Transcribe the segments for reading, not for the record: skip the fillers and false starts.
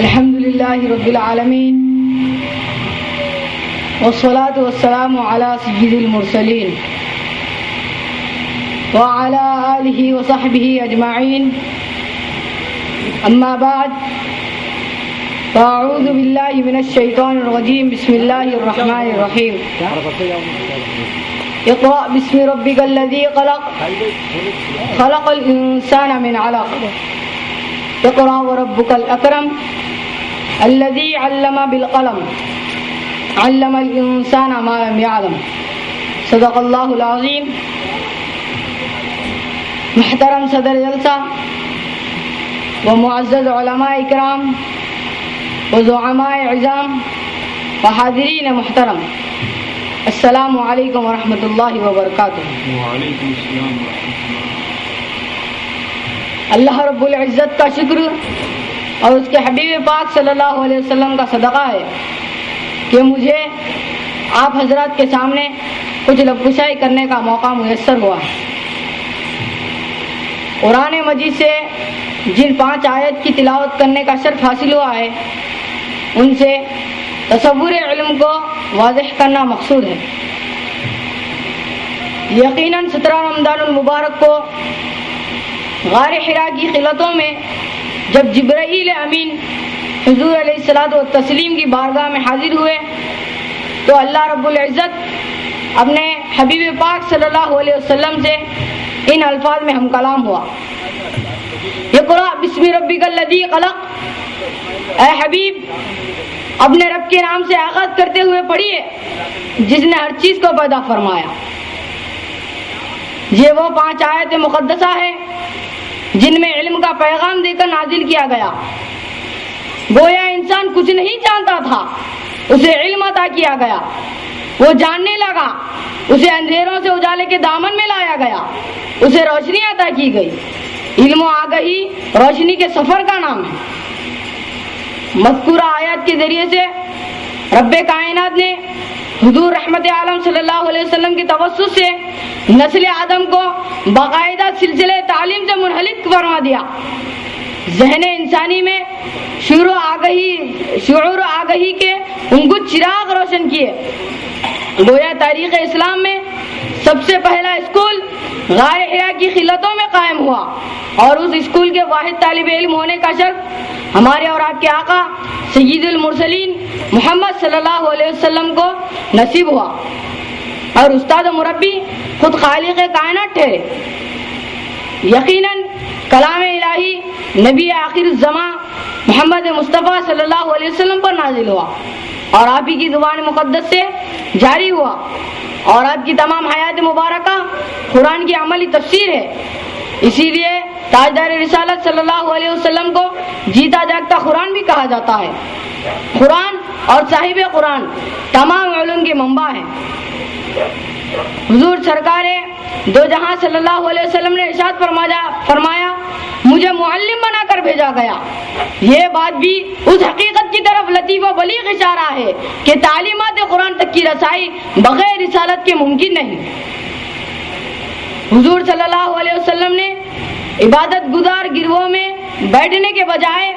الحمد لله رب العالمين والصلاة والسلام على سيد المرسلين وعلى آله وصحبه أجمعين. أما بعد، فأعوذ بالله من الشيطان الرجيم. بسم الله الرحمن الرحيم. اقرأ باسم ربك الذي خلق خلق الإنسان من علق اقرأ وربك الأكرم الذي علم بالقلم علم الإنسان ما لم يعلم. صدق اللہ العظیم. محترم صدر جلسہ و معزز علماء اکرام و زعماء عظام و حاضرین محترم، السلام علیکم ورحمۃ اللہ وبرکاتہ. وعلیکم السلام ورحمۃ اللہ. اللہ رب العزت کا شکر اور اس کے حبیب پاک صلی اللہ علیہ وسلم کا صدقہ ہے کہ مجھے آپ حضرات کے سامنے کچھ لب کشائی کرنے کا موقع میسر ہوا. قرآن مجید سے جن 5 آیت کی تلاوت کرنے کا شرف حاصل ہوا ہے، ان سے تصور علم کو واضح کرنا مقصود ہے. یقیناً 17 رمضان المبارک کو غار حرا کی خلوتوں میں جب جبرائیل امین حضور علیہ الصلوۃ والتسلیم کی بارگاہ میں حاضر ہوئے تو اللہ رب العزت اپنے حبیب پاک صلی اللہ علیہ وسلم سے ان الفاظ میں ہم کلام ہوا. اقرأ بسم ربک الذی خلق، اے حبیب اپنے رب کے نام سے آغاز کرتے ہوئے پڑھیے جس نے ہر چیز کو پیدا فرمایا. یہ وہ 5 آیت مقدسہ ہے جن میں علم کا پیغام دے کر نازل کیا گیا. گویا انسان کچھ نہیں جانتا تھا، اسے علم عطا کیا گیا. وہ جاننے لگا، اسے اندھیروں سے اجالے کے دامن میں لایا گیا، اسے روشنی عطا کی گئی. علم و آگہی روشنی کے سفر کا نام ہے. مذکورہ آیات کے ذریعے سے رب کائنات نے حضور رحمت عالم صلی اللہ علیہ وسلم کی توسط سے نسل آدم کو باقاعدہ سلسلے تعلیم سے منحلک فرما دیا. ذہن انسانی میں شعور و آگہی کے ان کو چراغ روشن کیے. گویا تاریخ اسلام میں سب سے پہلا اسکول غار حرا کی خلوتوں میں قائم ہوا اور اس اسکول کے واحد طالب علم ہونے کا شرف ہمارے اور آپ کے آقا سید المرسلین محمد صلی اللہ علیہ وسلم کو نصیب ہوا. اور استاد و مربی خود خالق کائنات ٹھہرے. یقیناً کلام الہی نبی آخر الزمان محمد مصطفیٰ صلی اللہ علیہ وسلم پر نازل ہوا اور آپ ہی کی زبان مقدس سے جاری ہوا، اور آپ کی تمام حیات مبارکہ قرآن کی عملی تفسیر ہے. اسی لیے تاجدار رسالت صلی اللہ علیہ وسلم کو جیتا جاگتا قرآن بھی کہا جاتا ہے. قرآن اور صاحب قرآن تمام علوم کے منبع ہیں. حضور سرکار دو جہاں صلی اللہ علیہ وسلم نے ارشاد فرمایا مجھے معلم بنا کر بھیجا گیا. یہ بات بھی اس حقیقت کی طرف لطیف و بلیغ اشارہ ہے کہ تعلیمات قرآن تک کی رسائی بغیر رسالت کے ممکن نہیں. حضور صلی اللہ علیہ وسلم نے عبادت گزار گروہوں میں بیٹھنے کے بجائے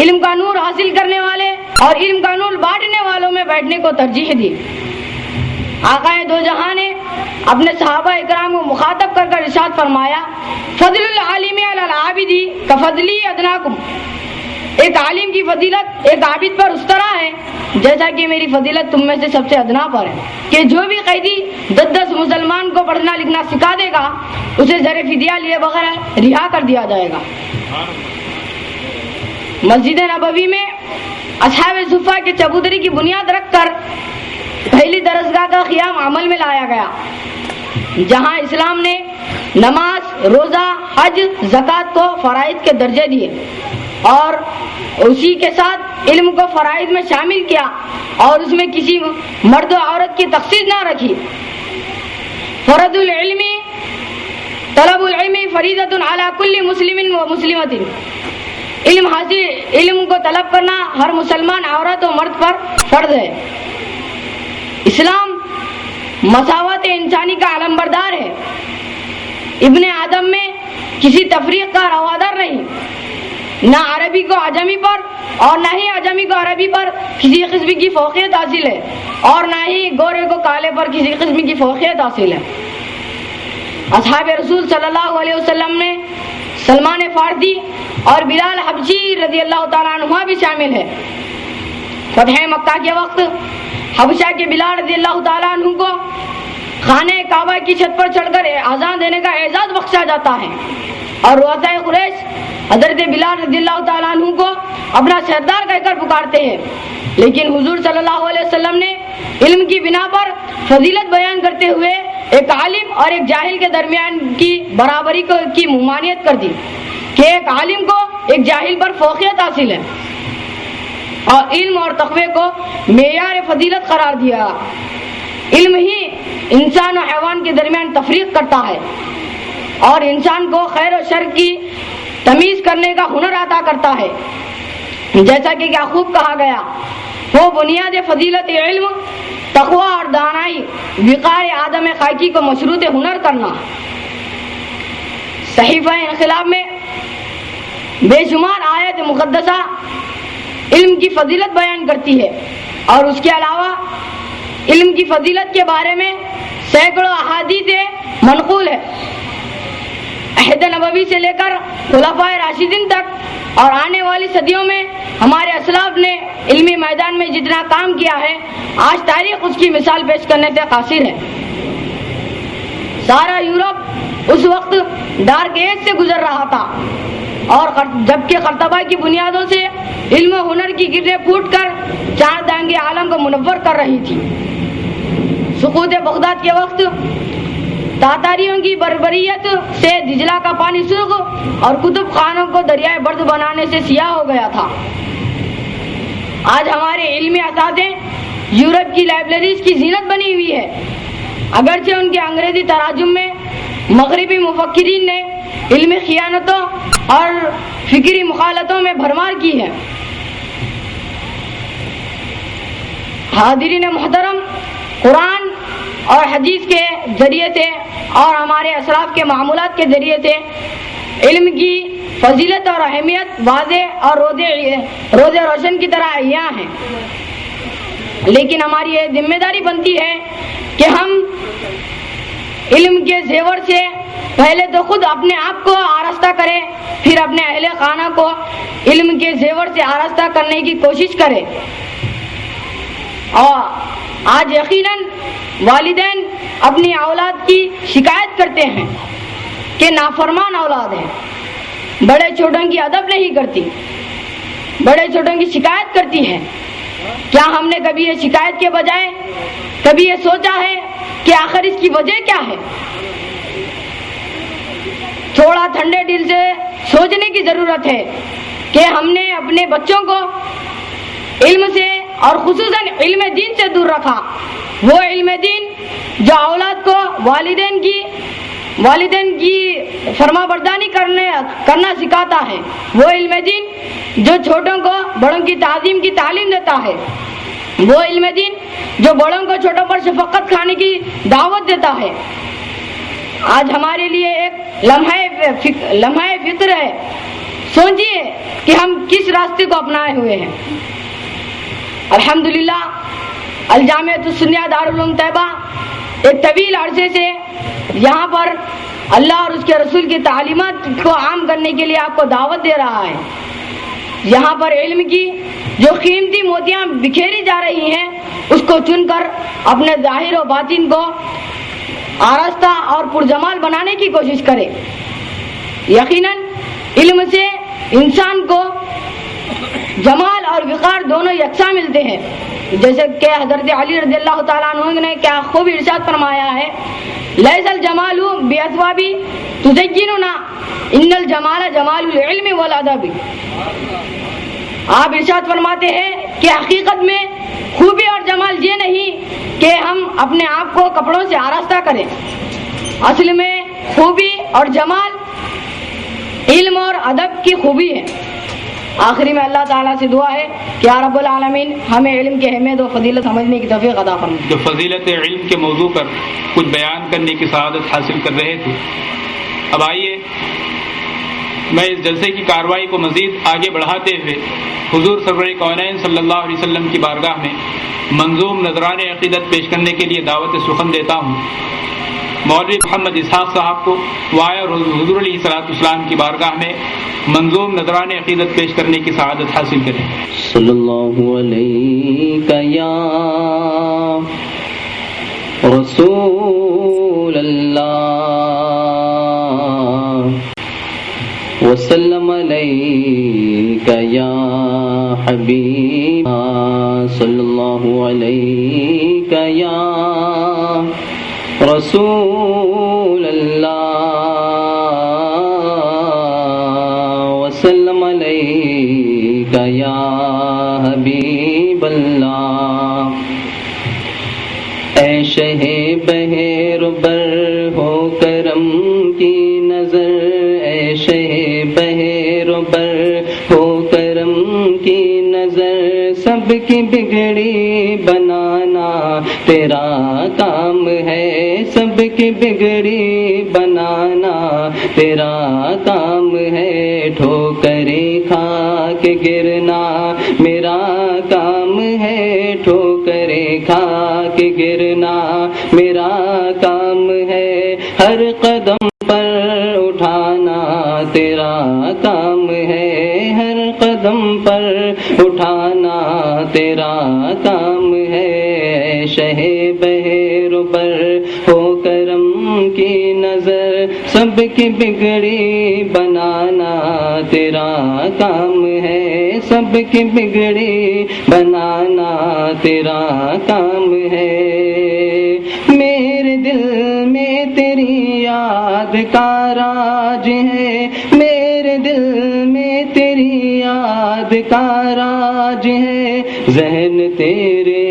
علم کا نور حاصل کرنے والے اور علم کا نور بانٹنے والوں میں بیٹھنے کو ترجیح دی. آقا دو جہاں نے اپنے صحابہ اکرام کو مخاطب کر کر ارشاد فرمایا فضل العالم علی العابد کفضلی ادناکم. ایک عالم کی فضیلت ایک عابد پر اس طرح ہے جیسا کہ میری فضیلت تم میں سے سب سے ادنا پر ہے کہ جو بھی قیدی 10 مسلمان کو پڑھنا لکھنا سکھا دے گا اسے زر فدیہ لیے بغیر رہا کر دیا جائے گا. مسجد نبوی میں اصحاب صفہ کے چبوتری کی بنیاد رکھ کر پہلی درسگاہ کا قیام عمل میں لایا گیا، جہاں اسلام نے نماز، روزہ، حج، زکوٰۃ کو فرائض کے درجے دیے اور اسی کے ساتھ علم کو فرائض میں شامل کیا اور اس میں کسی مرد و عورت کی تخصیص نہ رکھی. فرض العلم طلب العلم فریضۃ علی کل مسلم و مسلمۃ. علم کو طلب کرنا ہر مسلمان عورت و مرد پر فرض ہے. اسلام مساوات انسانی کا علمبردار ہے. ابن آدم میں کسی تفریق کا روادار نہیں. نہ عربی کو عجمی پر اور نہ ہی عجمی کو عربی پر کسی قسم کی فوقیت حاصل ہے، اور نہ ہی گورے کو کالے پر کسی قسم کی فوقیت حاصل ہے۔ اصحاب رسول صلی اللہ علیہ وسلم میں سلمان فارسی اور بلال حبشی رضی اللہ تعالیٰ عنہ بھی شامل ہے۔ فتح مکہ کے وقت حبشہ کے بلال رضی اللہ تعالیٰ عنہ کو خانہ کعبہ کی چھت پر چڑھ کر اذان دینے کا اعزاز بخشا جاتا ہے، اور رؤسائے قریش حضرت بلال رضی اللہ تعالیٰ عنہ کو اپنا سردار کہہ کر پکارتے ہیں، لیکن حضور صلی اللہ علیہ وسلم نے علم کی بنا پر فضیلت بیان کرتے ہوئے ایک عالم اور ایک جاہل کے درمیان کی برابری کی ممانعت کر دی کہ ایک عالم کو ایک جاہل پر فوقیت حاصل ہے، اور علم اور تقوی کو معیار فضیلت قرار دیا۔ علم ہی انسان و حیوان کے درمیان تفریق کرتا ہے اور انسان کو خیر و شر کی تمیز کرنے کا ہنر عطا کرتا ہے، جیسا کہ کیا خوب کہا گیا، وہ بنیاد فضیلت علم، تقوی اور دانائی وقار آدم خاکی کو مشروط ہنر کرنا۔ صحیفہ انقلاب میں بے شمار آیت مقدسہ علم کی فضیلت بیان کرتی ہے، اور اس کے علاوہ علم کی فضیلت کے بارے میں سینکڑوں احادیث منقول ہے۔ عہد نبوی سے لے کر خلفائے راشدین تک اور آنے والی صدیوں میں ہمارے اسلاف نے علمی میدان میں جتنا کام کیا ہے، آج تاریخ اس کی مثال پیش کرنے سے قاصر ہے۔ سارا یورپ اس وقت ڈارک ایج سے گزر رہا تھا، اور جبکہ قرطبہ کی بنیادوں سے علم و ہنر کی گرہیں پھوٹ کر چار دانگے عالم کو منور کر رہی تھی۔ سقوط بغداد کے وقت تاتاریوں کی بربریت سے دجلہ کا پانی سرخ اور کتب خانوں کو دریائے برد بنانے سے سیاہ ہو گیا تھا۔ آج ہمارے علمی اساتذے یورپ کی لائبریریز کی زینت بنی ہوئی ہے، اگرچہ ان کے انگریزی تراجم میں مغربی مفکرین نے علمی خیانتوں اور فکری مخالطوں میں بھرمار کی ہے۔ حاضرین محترم، قرآن اور حدیث کے ذریعے سے اور ہمارے اسلاف کے معمولات کے ذریعے سے علم کی فضیلت اور اہمیت واضح اور روز روشن کی طرح عیاں ہیں، لیکن ہماری یہ ذمہ داری بنتی ہے کہ ہم علم کے زیور سے پہلے تو خود اپنے آپ کو آراستہ کریں، پھر اپنے اہل خانہ کو علم کے زیور سے آراستہ کرنے کی کوشش کریں۔ اور آج یقیناً والدین اپنی اولاد کی شکایت کرتے ہیں کہ نافرمان اولاد ہے، بڑے چھوٹوں کی ادب نہیں کرتی، بڑے چھوٹوں کی شکایت کرتی ہے۔ کیا ہم نے کبھی یہ شکایت کے بجائے کبھی یہ سوچا ہے کہ آخر اس کی وجہ کیا ہے؟ تھوڑا ٹھنڈے دل سے سوچنے کی ضرورت ہے کہ ہم نے اپنے بچوں کو علم سے اور خصوصاً علم دین سے دور رکھا۔ وہ علم دین جو اولاد کو والدین کی فرما برداری کرنا سکھاتا ہے، وہ علم دین جو چھوٹوں کو بڑوں کی تعظیم کی تعلیم دیتا ہے، وہ علم دین جو بڑوں کو چھوٹوں پر شفقت کھانے کی دعوت دیتا ہے۔ آج ہمارے لیے ایک لمحہ فکر ہے، سوچئے کہ ہم کس راستے کو اپنائے ہوئے ہیں۔ الحمدللہ الجامعۃ السنیہ دارالعلوم طیبہ ایک طویل عرصے سے یہاں پر اللہ اور اس کے رسول کی تعلیمات کو عام کرنے کے لیے آپ کو دعوت دے رہا ہے۔ یہاں پر علم کی جو قیمتی موتیاں بکھیری جا رہی ہیں، اس کو چن کر اپنے ظاہر و باطن کو آراستہ اور پرجمال بنانے کی کوشش کرے۔ یقیناً علم سے انسان کو جمال اور وقار دونوں یکساں ملتے ہیں، جیسے کہ حضرت علی رضی اللہ تعالیٰ عنہ نے کیا خوب ارشاد فرمایا ہے، لیس الجمال باثواب تزیننا ان الجمال جمال العلم والادب۔ آپ ارشاد فرماتے ہیں کہ حقیقت میں خوبی اور جمال یہ نہیں کہ ہم اپنے آپ کو کپڑوں سے آراستہ کریں، اصل میں خوبی اور جمال علم اور ادب کی خوبی ہے۔ آخری میں اللہ تعالیٰ سے دعا ہے کہ یا رب العالمین ہمیں علم کے اہمیت و فضیلت سمجھنے کی توفیق عطا فرمائے۔ جو فضیلت علم کے موضوع پر کچھ بیان کرنے کی سعادت حاصل کر رہے تھے، اب آئیے میں اس جلسے کی کارروائی کو مزید آگے بڑھاتے ہوئے حضور سرور کونین صلی اللہ علیہ وسلم کی بارگاہ میں منظوم نذران عقیدت پیش کرنے کے لیے دعوت سخن دیتا ہوں۔ مولوی محمد اسحاق صاحب کو وائے اور حضور علیہ الصلوۃ والسلام کی بارگاہ میں منظوم نذران عقیدت پیش کرنے کی سعادت حاصل کریں۔ صلی اللہ علیہ یا رسول اللہ وسلم علیک یا حبیب صلی اللہ علیک یا رسول اللہ وسلم علیک یا حبیب اللہ۔ اے شہ بحر بر ہو کرم کی نظر، اے شہ بحر بر ہو کرم کی نظر، سب کی بگڑی بنانا تیرا کام ہے، سب کی بگڑی بنانا تیرا کام ہے، ٹھوکریں کھا کے گرنا میرا کام ہے، ٹھوکریں کھا کے گرنا میرا کام ہے، ہر قدم پر اٹھانا تیرا کام ہے، ہر قدم پر اٹھانا تیرا کام ہے، شہ بحر بر ہو کرم کی نظر، سب کی بگڑی بنانا تیرا کام ہے، سب کی بگڑی بنانا تیرا کام ہے، میرے دل میں تیری یاد کا راج ہے، میرے دل میں تیری یاد کا راج ہے، ذہن تیرے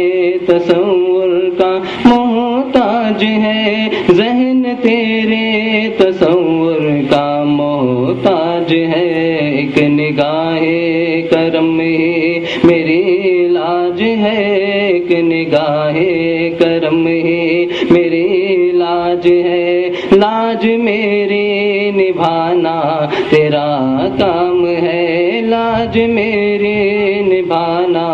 تصور کا محتاج ہے، ذہن تیرے تصور کا محتاج ہے، ایک نگاہ کرم ہی میری لاج ہے، ایک نگاہ کرم ہی میری لاج ہے، لاج میری نبھانا تیرا کام ہے، لاج میری نبھانا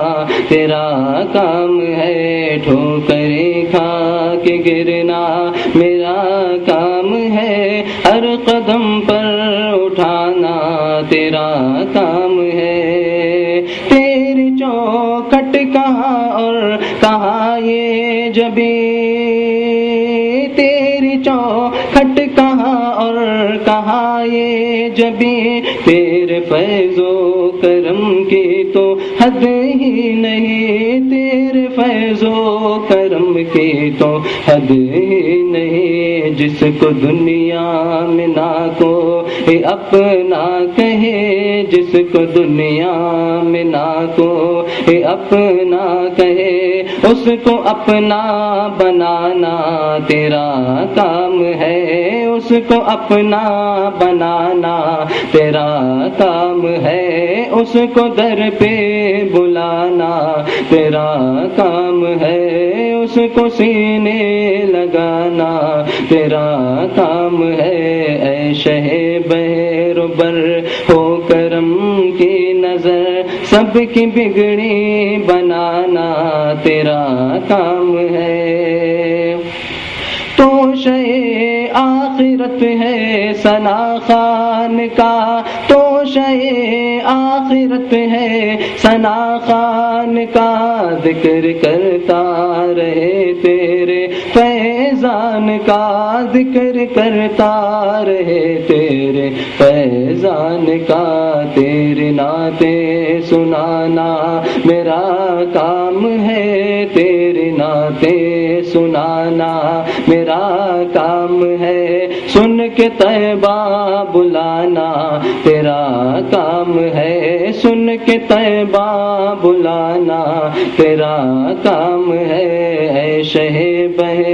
تیرا کام ہے، ٹھوکریں کھا کے گرنا میرا کام ہے، ہر قدم پر اٹھانا تیرا کام ہے، تیری چوکھٹ کہاں اور کہاں یہ جبیں، تیری چوکھٹ کہاں اور کہاں یہ جبیں، تیرے فیض و کرم کی تو حد ہی نہیں، تیرے فیض و کرم کی تو حد ہی نہیں، جس کو دنیا میں نہ کوئی اپنا کہے، جس کو دنیا میں نہ کوئی اپنا کہے، اس کو اپنا بنانا تیرا کام ہے، اس کو اپنا بنانا تیرا کام ہے، اس کو در پہ بلانا تیرا کام ہے، اس کو سینے لگانا تیرا کام ہے، اے شہ بحر بر ہو کرم کی نظر، سب کی بگڑی بنانا تیرا کام ہے، تو شے آخرت ہے ثنا خان کا، تو شے آخرت ہے ثنا خان کا، ذکر کرتا رہے تیرے فیضان کا، ذکر کرتا رہے تیرے فیضان کا، تیری نعتیں سنانا میرا کام ہے، تیری نعتیں سنانا میرا کام ہے، سن کے طیبہ بلانا تیرا کام ہے، سن کے طیبہ بلانا تیرا کام ہے، اے شہ بحر